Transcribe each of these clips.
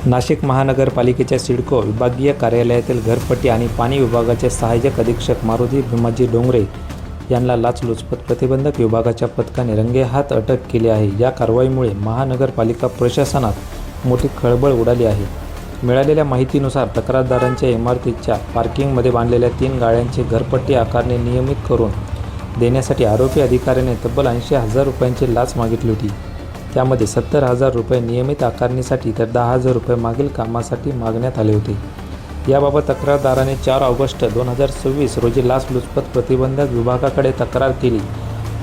नाशिक महानगरपालिकेच्या सिडको विभागीय कार्यालयातील घरपट्टी आणि पाणी विभागाचे सहाय्यक अधीक्षक मारुती भीमाजी डोंगरे यांना लाचलुचपत प्रतिबंधक विभागाच्या पथकाने रंगेहात अटक केली आहे। या कारवाईमुळे महानगरपालिका प्रशासनात मोठी खळबळ उडाली आहे। मिळालेल्या माहितीनुसार तक्रारदारांच्या इमारतीच्या पार्किंगमध्ये बांधलेल्या 3 गाळ्यांची घरपट्टी आकारणी नियमित करून देण्यासाठी आरोपी अधिकाऱ्याने तब्बल 80,000 रुपयांची लाच मागितली होती। त्यामध्ये 70,000 रुपये नियमित आकारणीसाठी तर 10,000 रुपये मागील कामासाठी मागण्यात आले होते। याबाबत तक्रारदाराने 4 ऑगस्ट 2026 रोजी लाचलुचपत प्रतिबंधक विभागाकडे तक्रार केली।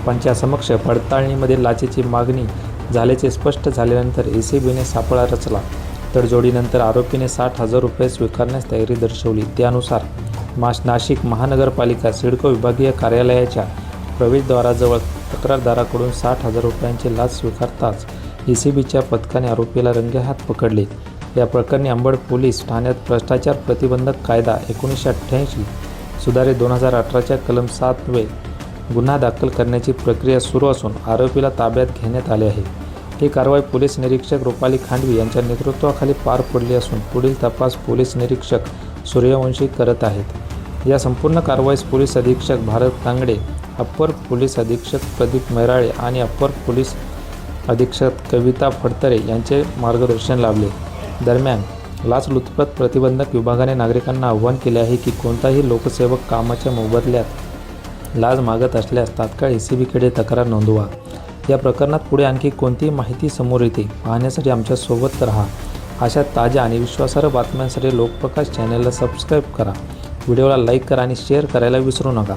पंचासमक्ष पडताळणीमध्ये लाचेची मागणी झाल्याचे स्पष्ट झाल्यानंतर एसीबीने सापळा रचला। तडजोडीनंतर आरोपीने 60,000 रुपये स्वीकारण्यास तयारी दर्शवली। त्यानुसार नाशिक महानगरपालिका सिडको विभागीय कार्यालयाच्या प्रवेशद्वाराजवळ तक्रारदाराकडून 60,000 रुपयांची लाच स्वीकारताच एसीबीच्या पथकाने आरोपीला रंगेहात पकडले। या प्रकरणी अंबड पोलीस ठाण्यात भ्रष्टाचार प्रतिबंधक कायदा 1988 सुधारित 2018च्या कलम 7 गुन्हा दाखल करण्याची प्रक्रिया सुरू असून आरोपीला ताब्यात घेण्यात आले आहे। ही कारवाई पोलीस निरीक्षक रुपाली खांडवी यांच्या नेतृत्वाखाली पार पडली असून पुढील तपास पोलीस निरीक्षक सूर्यवंशी करत आहेत। या संपूर्ण कारवाईस पोलीस अधीक्षक भारत कांगडे, अप्पर पोलीस अधीक्षक प्रदीप मैराळे आणि अप्पर पोलीस अधीक्षक कविता फडतरे यांचे मार्गदर्शन लाभले। दरम्यान लाचलुचपत प्रतिबंधक विभागाने नागरिकांना आवाहन केले आहे की कोणताही लोकसेवक कामाच्या मोबदल्यात लाच मागत असल्यास तात्काळ एसीबीकडे तक्रार नोंदवा। या प्रकरणात पुढे आणखी कोणतीही माहिती समोर येते पाहण्यासाठी आमच्या सोबत राहा। अशा ताज्या आणि विश्वासार्ह बातम्यांसाठी लोकप्रकाश चॅनलला सबस्क्राईब करा, व्हिडिओला लाईक करा आणि शेअर करायला विसरू नका।